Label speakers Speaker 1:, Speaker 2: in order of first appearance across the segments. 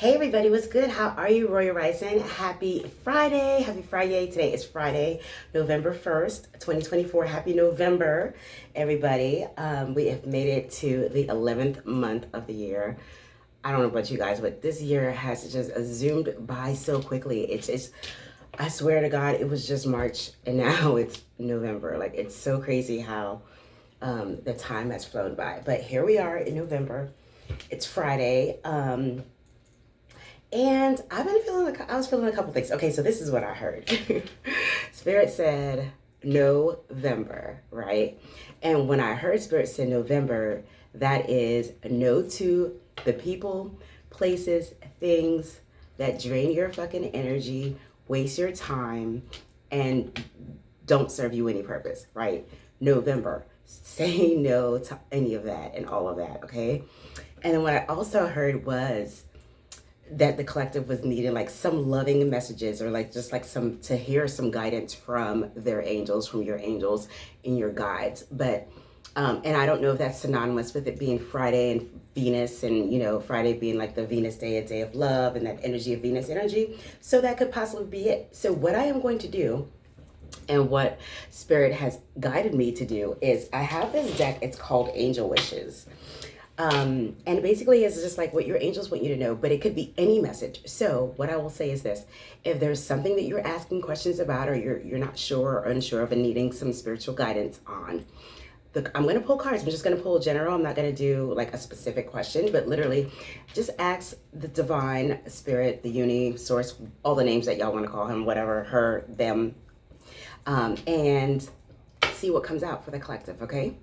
Speaker 1: Hey everybody, what's good? How are you, Royal Rising? Happy Friday. Happy Fri-Yayyy. Today is Friday, November 1st, 2024. Happy November, everybody. We have made it to the 11th month of the year. I don't know about you guys, but this year has just zoomed by so quickly. It's just, I swear to God, it was just March and now it's November. Like, it's so crazy how the time has flown by. But here we are in November. It's Friday. And I've been feeling I was feeling a couple things. Okay, so this is what I heard. Spirit said November, right? And when I heard Spirit say November, that is no to the people, places, things that drain your fucking energy, waste your time, and don't serve you any purpose, right? November. Say no to any of that and all of that, okay? And then what I also heard was that the collective was needing like some loving messages, or like just like some to hear some guidance from their angels, from your angels and your guides. But and I don't know if that's synonymous with it being Friday and Venus, and you know, Friday being like the Venus day, a day of love, and that energy of Venus energy. So that could possibly be it. So what I am going to do, and what Spirit has guided me to do, is I have this deck. It's called Angel Wishes. And basically it's just like what your angels want you to know, but it could be any message. So what I will say is this: if there's something that you're asking questions about, or you're not sure or unsure of and needing some spiritual guidance on, I'm going to pull cards. I'm just going to pull general. I'm not going to do like a specific question, but literally just ask the divine spirit, the uni source, all the names that y'all want to call him, whatever, her, them, and see what comes out for the collective. Okay.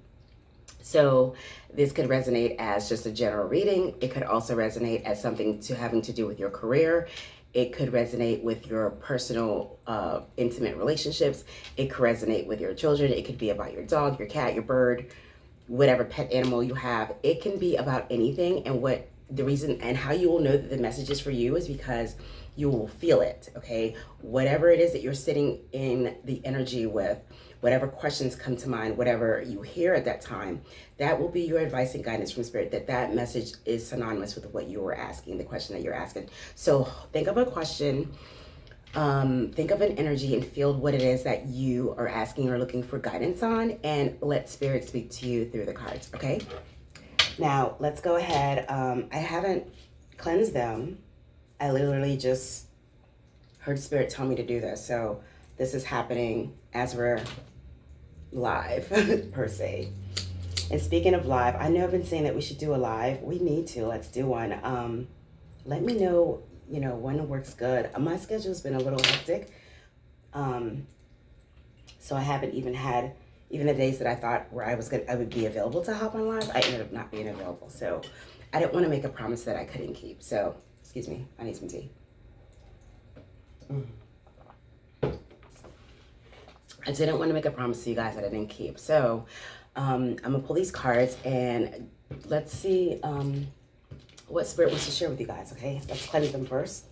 Speaker 1: So this could resonate as just a general reading. It could also resonate as something having to do with your career. It could resonate with your personal, intimate relationships. It could resonate with your children. It could be about your dog, your cat, your bird, whatever pet animal you have. It can be about anything. And what the reason and how you will know that the message is for you is because you will feel it, okay? Whatever it is that you're sitting in the energy with, whatever questions come to mind, whatever you hear at that time, that will be your advice and guidance from Spirit, that message is synonymous with what you were asking, the question that you're asking. So think of a question, think of an energy, and feel what it is that you are asking or looking for guidance on, and let Spirit speak to you through the cards, okay? Now, let's go ahead. I haven't cleansed them. I literally just heard Spirit tell me to do this. So this is happening as we're live, per se. And speaking of live, I know I've been saying that we should do a live. We need to. Let's do one. Let me know, you know, when works good. My schedule's been a little hectic. So I haven't even had, even the days that I thought where I would be available to hop on live, I ended up not being available. So I didn't want to make a promise that I couldn't keep. So, excuse me, I need some tea. I didn't want to make a promise to you guys that I didn't keep. So I'm gonna pull these cards and let's see what Spirit wants to share with you guys, okay? Let's cleanse them first.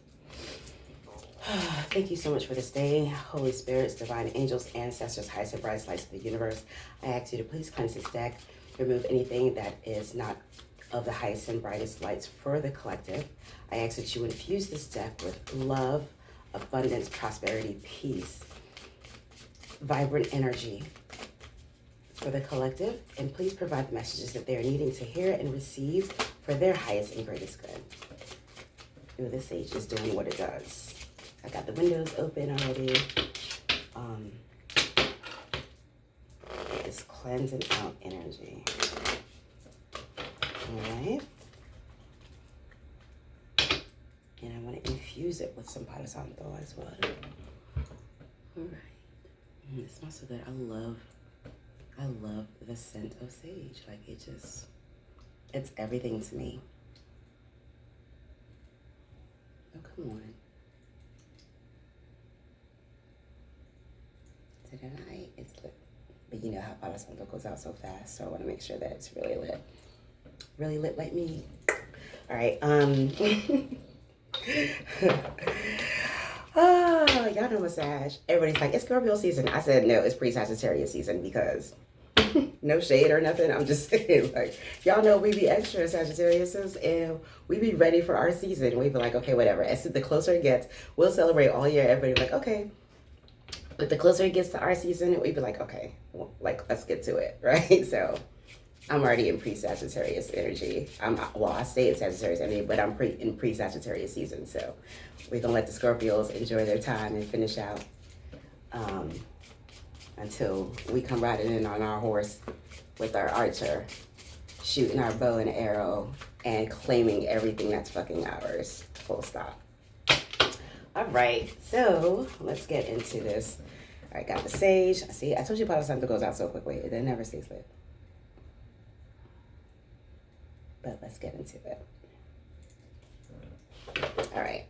Speaker 1: Thank you so much for this day. Holy Spirits, divine angels, ancestors, highest and brightest lights of the universe, I ask you to please cleanse this deck, remove anything that is not of the highest and brightest lights for the collective. I ask that you infuse this deck with love, abundance, prosperity, peace, vibrant energy for the collective, and please provide the messages that they are needing to hear and receive for their highest and greatest good. Ooh, this sage is doing what it does. I got the windows open already. It's cleansing out energy. All right. And I want to infuse it with some Palo Santo as well. All right. It smells so good. I love the scent of sage. Like, it's everything to me. Oh, come on. Tonight it's lit. But you know how Palo Santo goes out so fast, so I want to make sure that it's really lit. Really lit like me. All right. Oh, y'all know Massage. Everybody's like, it's Scorpio season. I said, no, it's pre-Sagittarius season because No shade or nothing. I'm just saying, like, y'all know we be extra Sagittariuses, and we be ready for our season. We be like, okay, whatever. As the closer it gets, we'll celebrate all year. Everybody be like, okay. But the closer it gets to our season, we be like, okay, well, like, let's get to it, right? So I'm already in pre-Sagittarius energy. I stay in Sagittarius energy, but I'm in pre-Sagittarius season. So we're gonna let the Scorpios enjoy their time and finish out until we come riding in on our horse with our archer, shooting our bow and arrow, and claiming everything that's fucking ours. Full stop. All right, so let's get into this. All right, got the sage. See, I told you Palo Santo goes out so quickly. It never stays lit. But let's get into it. All right.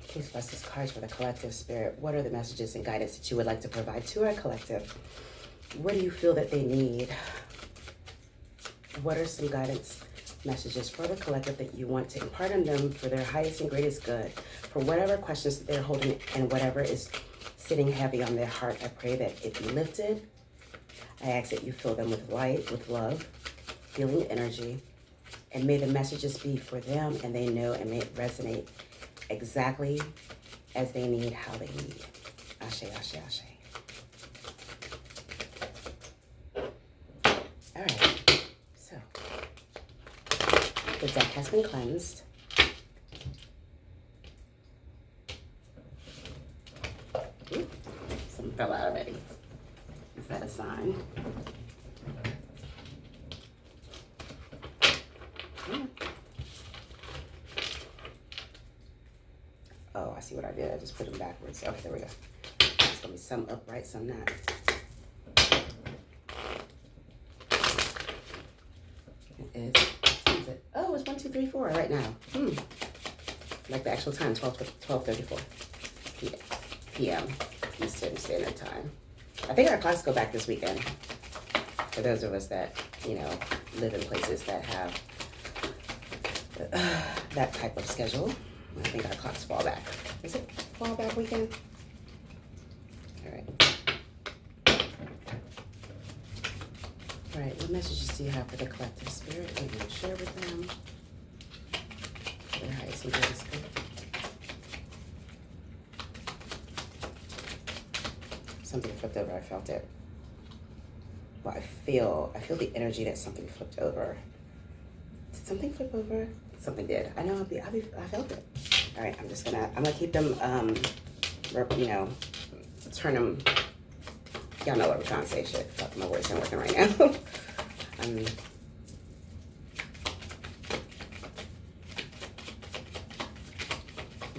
Speaker 1: Please bless these cards for the collective spirit. What are the messages and guidance that you would like to provide to our collective? What do you feel that they need? What are some guidance messages for the collective that you want to impart on them for their highest and greatest good? For whatever questions that they're holding and whatever is sitting heavy on their heart, I pray that it be lifted. I ask that you fill them with light, with love, healing energy, and may the messages be for them and they know and may it resonate exactly as they need, how they need. Ashe, ashe, ashe. All right, so the deck has been cleansed. Ooh, something fell out already. Is that a sign? Oh, I see what I did. I just put them backwards. Okay, there we go. It's gonna be some upright, some not. It is. Oh, it's 1, 2, 3, 4 right now. Like the actual time, 12:34 p.m. Eastern Standard Time. I think our clocks go back this weekend. For those of us that, you know, live in places that have that type of schedule, I think our clocks fall back. Is it fall back weekend? All right. All right, what messages do you have for the collective spirit that you want to share with them? Their highest and greatest good. Something flipped over, I felt it. Well, I feel the energy that something flipped over. Did something flip over? Something did. I know, I felt it. All right, I'm gonna keep them, you know, turn them, y'all know what I'm trying to say, shit. Fuck, my words aren't working right now.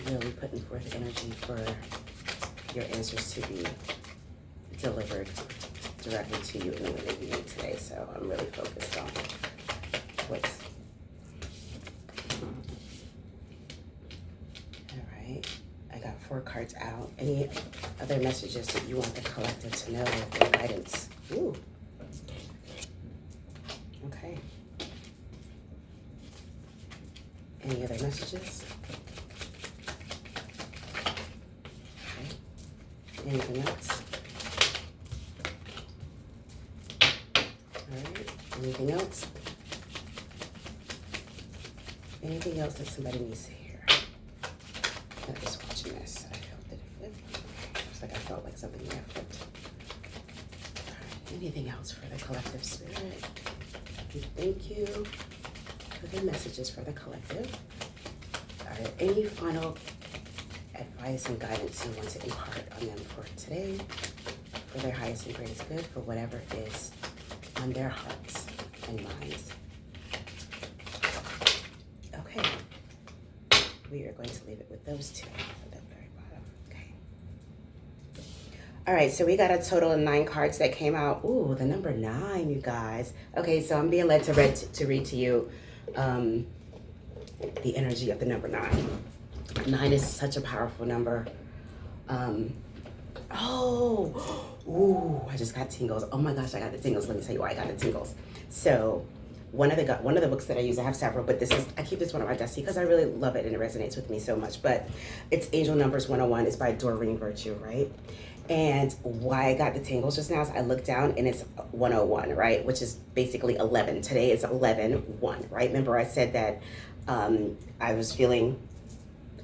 Speaker 1: Really putting forth energy for your answers to be delivered directly to you in the way that you need today. So I'm really focused on what's all right. I got 4 cards out. Any other messages that you want the collective to know or guidance? Ooh. Okay. Any other messages? Okay. Anything else? Alright, anything else? Anything else that somebody needs to hear? I'm just watching this. I felt it flip. Looks like I felt like something may have flipped. Alright, anything else for the collective spirit? Thank you for the messages for the collective. Alright, any final advice and guidance you want to impart on them for today, for their highest and greatest good, for whatever is on their hearts and minds? Okay, we are going to leave it with those two at the very bottom. Okay. All right, so we got a total of 9 cards that came out. Ooh, the number 9, you guys. Okay, so I'm being led to read to you the energy of the number 9. 9 is such a powerful number. Ooh, I just got tingles. Oh my gosh, I got the tingles. Let me tell you why I got the tingles. So one of the books that I use, I have several, but I keep this one on my desk because I really love it and it resonates with me so much. But it's Angel Numbers 101. It's by Doreen Virtue, right? And why I got the tingles just now is I looked down and it's 101, right? Which is basically 11. Today is 11-1, right? Remember I said that I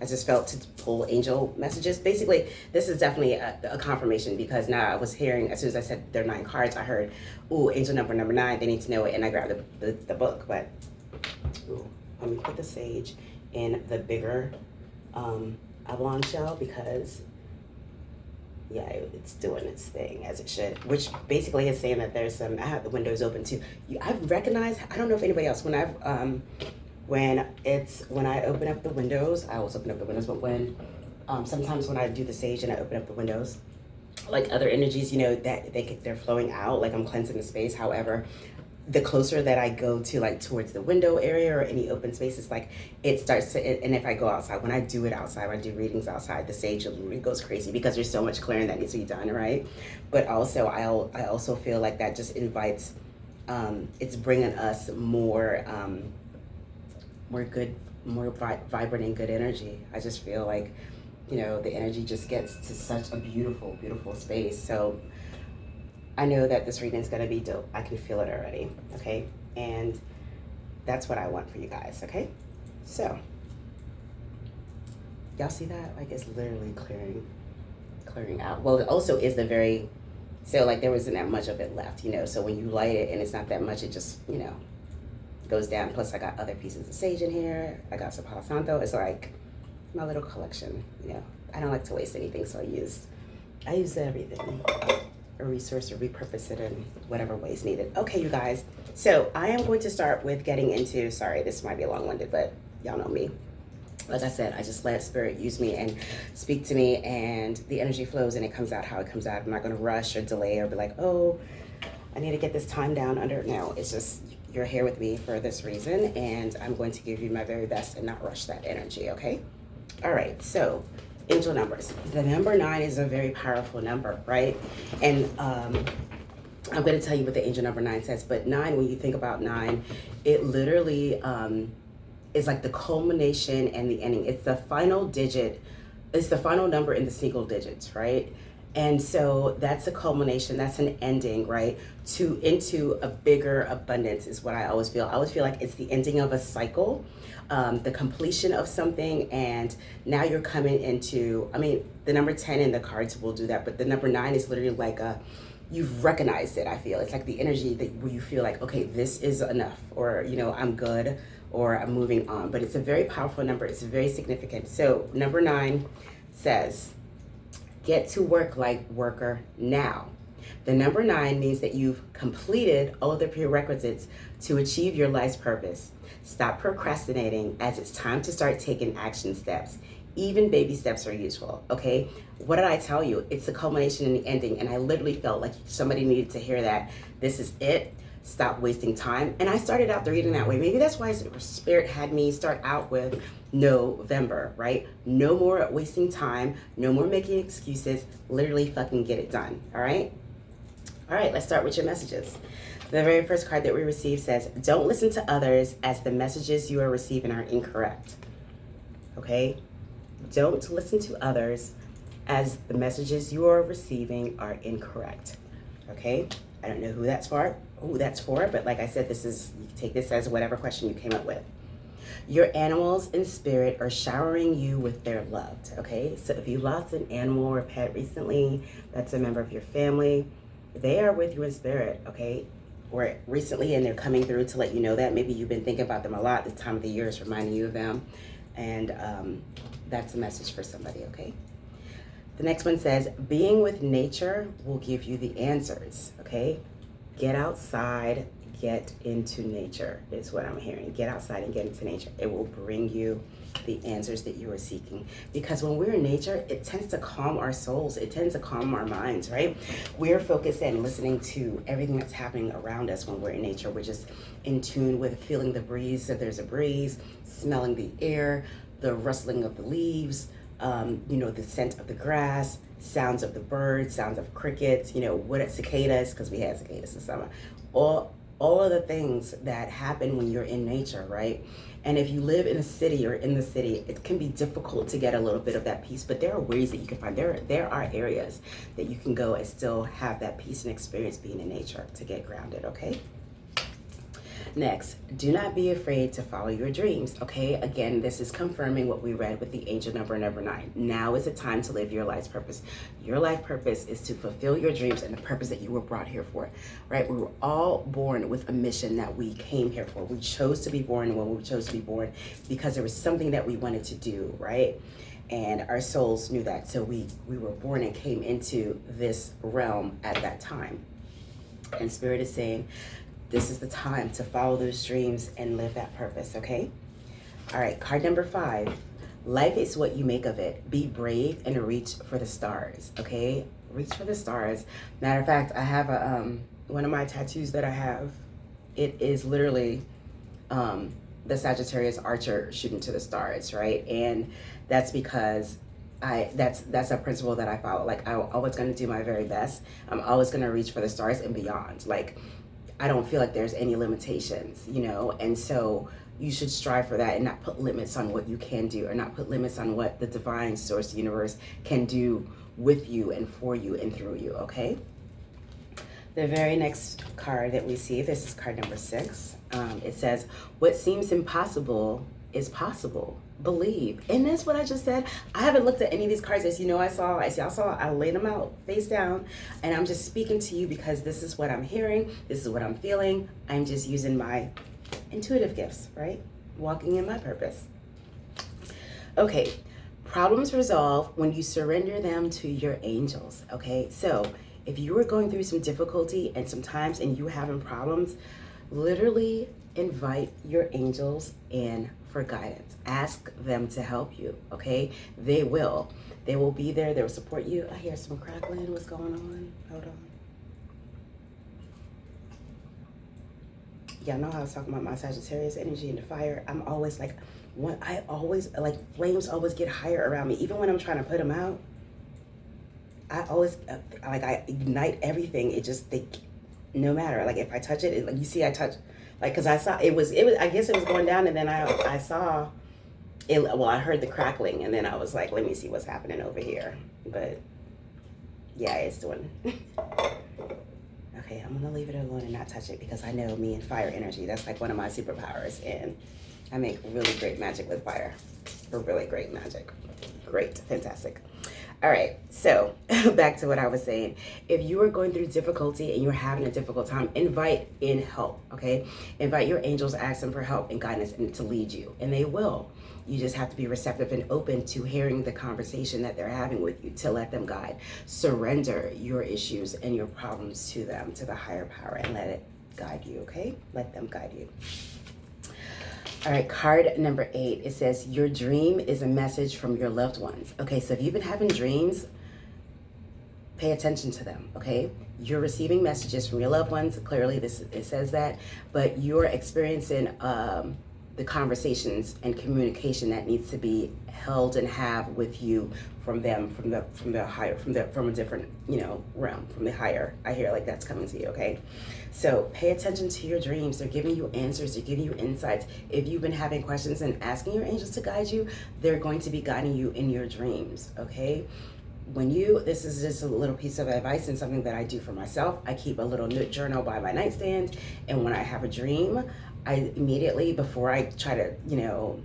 Speaker 1: just felt to pull angel messages. Basically, this is definitely a confirmation, because now I was hearing, as soon as I said there are 9 cards, I heard, ooh, angel number 9, they need to know it. And I grabbed the book, but ooh, let me put the sage in the bigger Avalon shell, because yeah, it's doing its thing as it should, which basically is saying that there's some, I have the windows open too. I've recognized, I don't know if anybody else, when I open up the windows, I always open up the windows, but when, sometimes when I do the sage and I open up the windows, like other energies, you know, that they're flowing out, like I'm cleansing the space. However, the closer that I go to, like towards the window area or any open spaces, like it starts to, and if I go outside, when I do it outside, when I do readings outside, the sage really goes crazy, because there's so much clearing that needs to be done, right? But also I also feel like that just invites, it's bringing us more vibrant and good energy. I just feel like, you know, the energy just gets to such a beautiful, beautiful space. So I know that this reading is going to be dope. I can feel it already, okay? And that's what I want for you guys, okay? So, y'all see that? Like, it's literally clearing out. Well, it also is so like there wasn't that much of it left, you know? So when you light it and it's not that much, it just, you know, goes down. Plus I got other pieces of sage in here. I got some Palo Santo. It's like my little collection, you know? I don't like to waste anything, so I use everything. A resource, or repurpose it in whatever ways needed. Okay, you guys. So I am going to start with getting into, sorry, this might be long-winded, but y'all know me. Like I said, I just let spirit use me and speak to me, and the energy flows and it comes out how it comes out. I'm not going to rush or delay or be like, oh, I need to get this time down under. No, it's just, you're here with me for this reason, and I'm going to give you my very best and not rush that energy, okay? All right, so angel numbers. The number 9 is a very powerful number, right? And I'm going to tell you what the angel number 9 says. But 9, when you think about 9, it literally is like the culmination and the ending. It's the final digit. It's the final number in the single digits, right? And so that's a culmination. That's an ending, right? Into a bigger abundance is what I always feel. I always feel like it's the ending of a cycle. The completion of something, and now you're coming into, I mean, the number 10 in the cards will do that, but the number 9 is literally like you've recognized it. I feel it's like the energy where you feel like, okay, this is enough, or, you know, I'm good, or I'm moving on. But it's a very powerful number. It's very significant. So number 9 says, get to work like worker now. The number 9 means that you've completed all the prerequisites to achieve your life's purpose. Stop procrastinating, as it's time to start taking action steps. Even baby steps are useful, okay? What did I tell you? It's the culmination and the ending, and I literally felt like somebody needed to hear that. This is it. Stop wasting time. And I started out the reading that way. Maybe that's why Spirit had me start out with November, right? No more wasting time. No more making excuses. Literally fucking get it done, all right? All right, let's start with your messages. The very first card that we received says, don't listen to others, as the messages you are receiving are incorrect. Okay? Don't listen to others, as the messages you are receiving are incorrect. Okay? I don't know who that's for, but like I said, you can take this as whatever question you came up with. Your animals in spirit are showering you with their love. Okay? So if you lost an animal or pet recently, that's a member of your family, they are with you in spirit, okay? Or recently, and they're coming through to let you know that. Maybe you've been thinking about them a lot. This time of the year is reminding you of them. And that's a message for somebody, okay? The next one says, being with nature will give you the answers, okay? Get outside, get into nature is what I'm hearing. Get outside and get into nature. It will bring you the answers that you are seeking. Because when we're in nature, it tends to calm our souls. It tends to calm our minds, right? We're focused and listening to everything that's happening around us when we're in nature. We're just in tune with feeling the breeze, if there's a breeze, smelling the air, the rustling of the leaves, you know, the scent of the grass, sounds of the birds, sounds of crickets, you know, what cicadas, because we had cicadas in summer. All all of the things that happen when you're in nature, right? And if you live in a city or in the city, it can be difficult to get a little bit of that peace, but there are ways that you can find, there are areas that you can go and still have that peace and experience being in nature to get grounded, okay? Next, do not be afraid to follow your dreams, okay? Again, this is confirming what we read with the angel number 9. Now is the time to live your life's purpose. Your life purpose is to fulfill your dreams and the purpose that you were brought here for, right? We were all born with a mission that we came here for. We chose to be born when we chose to be born because there was something that we wanted to do, right? And our souls knew that. So we were born and came into this realm at that time. And Spirit is saying, this is the time to follow those dreams and live that purpose, okay? All right, card number 5. Life is what you make of it. Be brave and reach for the stars, okay? Reach for the stars. Matter of fact, I have a one of my tattoos that I have. It is literally the Sagittarius Archer shooting to the stars, right? And that's because that's a principle that I follow. Like, I'm always going to do my very best. I'm always going to reach for the stars and beyond. Like, I don't feel like there's any limitations, you know? And so you should strive for that and not put limits on what you can do, or not put limits on what the divine source, the universe, can do with you and for you and through you, okay? The very next card that we see, this is card number 6. It says, what seems impossible is possible. Believe. And that's what I just said. I haven't looked at any of these cards. As you know, I laid them out face down, and I'm just speaking to you because this is what I'm hearing. This is what I'm feeling. I'm just using my intuitive gifts, right? Walking in my purpose. Okay. Problems resolve when you surrender them to your angels. Okay. So if you are going through some difficulty and sometimes and you having problems, literally invite your angels in for guidance. Ask them to help you, okay? They will. They will be there. They will support you. I hear some crackling. What's going on? Hold on. Y'all know how I was talking about my Sagittarius energy and the fire. I'm always like, flames always get higher around me. Even when I'm trying to put them out, I always, I ignite everything. It just, no matter, like if I touch it, like you see I touch, like, cause I saw, it was, I guess it was going down, and then I saw it, well, I heard the crackling, and then I was like, let me see what's happening over here. But yeah, it's doing, okay, I'm gonna leave it alone and not touch it because I know me and fire energy, that's like one of my superpowers, and I make really great magic with fire, or really great magic. Great, fantastic. All right, so back to what I was saying. If you are going through difficulty and you're having a difficult time, invite in help, okay? Invite your angels, ask them for help and guidance and to lead you, and they will. You just have to be receptive and open to hearing the conversation that they're having with you, to let them guide. Surrender your issues and your problems to them, to the higher power, and let it guide you, okay? Let them guide you. All right, card number 8, it says, your dream is a message from your loved ones. Okay, so if you've been having dreams, pay attention to them, okay? You're receiving messages from your loved ones. Clearly, it says that, but you're experiencing the conversations and communication that needs to be held and have with you from them, from a different, realm, from the higher. I hear like that's coming to you, okay? So pay attention to your dreams. They're giving you answers. They're giving you insights. If you've been having questions and asking your angels to guide you, they're going to be guiding you in your dreams, okay? This is just a little piece of advice and something that I do for myself. I keep a little note journal by my nightstand, and when I have a dream, I immediately, before I try to,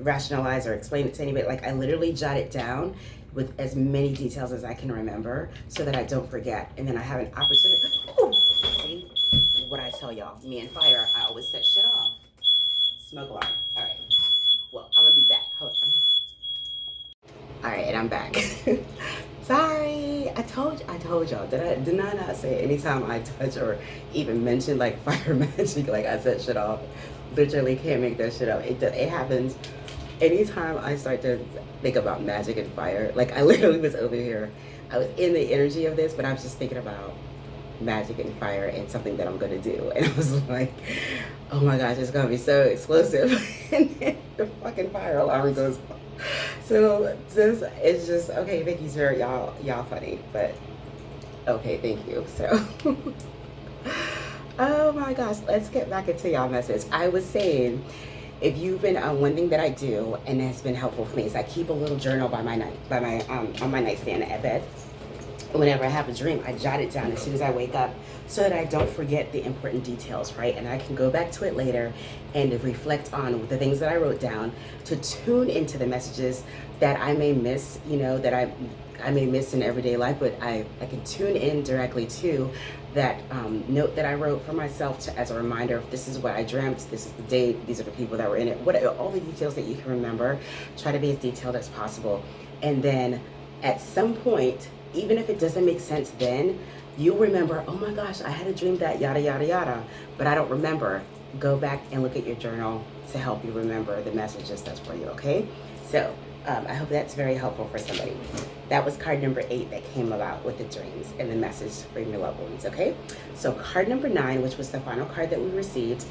Speaker 1: rationalize or explain it to anybody, like I literally jot it down with as many details as I can remember so that I don't forget. And then I have an opportunity. Ooh, see what I tell y'all, me and fire, I always set shit off. Smoke alarm. All right. Well, I'm gonna be back. Hold on. All right, and I'm back. Sorry, I told y'all. Did I not say anytime I touch or even mention like fire magic, like I set shit off? Literally can't make that shit up. It happens anytime I start to think about magic and fire. Like I literally was over here. I was in the energy of this, but I was just thinking about magic and fire and something that I'm gonna do. And I was like, oh my gosh, it's gonna be so explosive. And then the fucking fire alarm goes off. So it's just, okay, thank you, sir. Y'all funny, but okay, thank you. So Oh my gosh, let's get back into y'all message. I was saying, if you've been one thing that I do and has been helpful for me is I keep a little journal by my on my nightstand at bed. Whenever I have a dream, I jot it down as soon as I wake up so that I don't forget the important details, right? And I can go back to it later and reflect on the things that I wrote down to tune into the messages that I may miss, you know, that I may miss in everyday life, but I can tune in directly to that note that I wrote for myself as a reminder of this is what I dreamt, this is the date, these are the people that were in it, all the details that you can remember. Try to be as detailed as possible. And then at some point, even if it doesn't make sense then, you'll remember, oh my gosh, I had a dream that yada, yada, yada, but I don't remember. Go back and look at your journal to help you remember the messages that's for you, okay? So I hope that's very helpful for somebody. That was card number 8 that came about with the dreams and the message for your loved ones, okay? So card number 9, which was the final card that we received,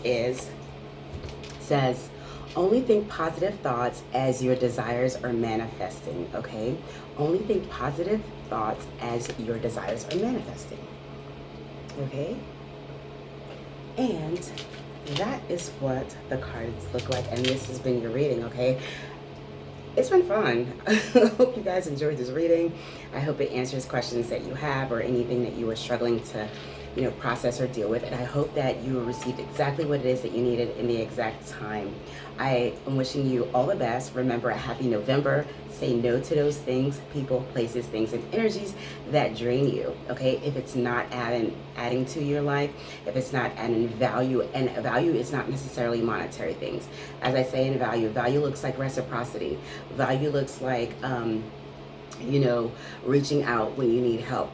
Speaker 1: says, only think positive thoughts as your desires are manifesting, okay? Only think positive thoughts as your desires are manifesting, okay? And that is what the cards look like, and this has been your reading, okay? It's been fun. I hope you guys enjoyed this reading. I hope it answers questions that you have or anything that you were struggling to, you know, process or deal with. And I hope that you received exactly what it is that you needed in the exact time. I am wishing you all the best. Remember, a happy November. Say no to those things, people, places, things, and energies that drain you, okay? If it's not adding to your life, if it's not adding value, and value is not necessarily monetary things. As I say in value looks like reciprocity. Value looks like, you know, reaching out when you need help.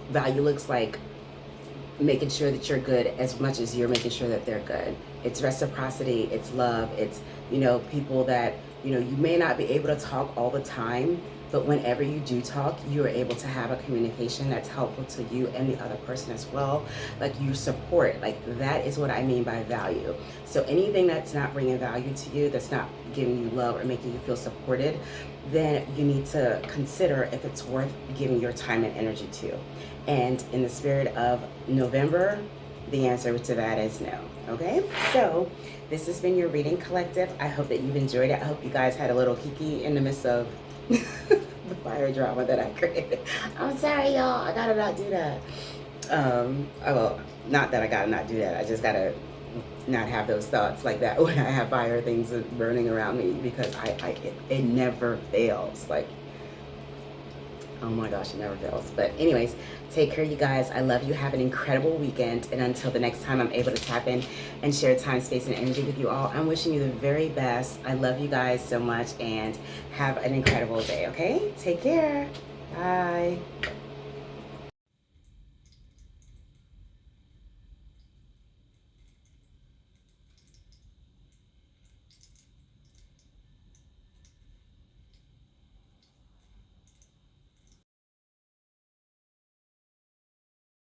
Speaker 1: Value looks like making sure that you're good as much as you're making sure that they're good. It's reciprocity, it's love, it's, you know, people that, you know, you may not be able to talk all the time, but whenever you do talk, you are able to have a communication that's helpful to you and the other person as well. Like you support, like that is what I mean by value. So anything that's not bringing value to you, that's not giving you love or making you feel supported, then you need to consider if it's worth giving your time and energy to. And in the spirit of November, the answer to that is no, okay? So this has been your reading collective. I hope that you've enjoyed it. I hope you guys had a little kiki in the midst of the fire drama that I created. I'm sorry, y'all. I gotta not do that. Well, not that I gotta not do that. I just gotta not have those thoughts like that when I have fire things burning around me, because it never fails. Like, oh my gosh, it never fails. But anyways, take care, you guys. I love you. Have an incredible weekend. And until the next time I'm able to tap in and share time, space, and energy with you all, I'm wishing you the very best. I love you guys so much, and have an incredible day, okay? Take care. Bye.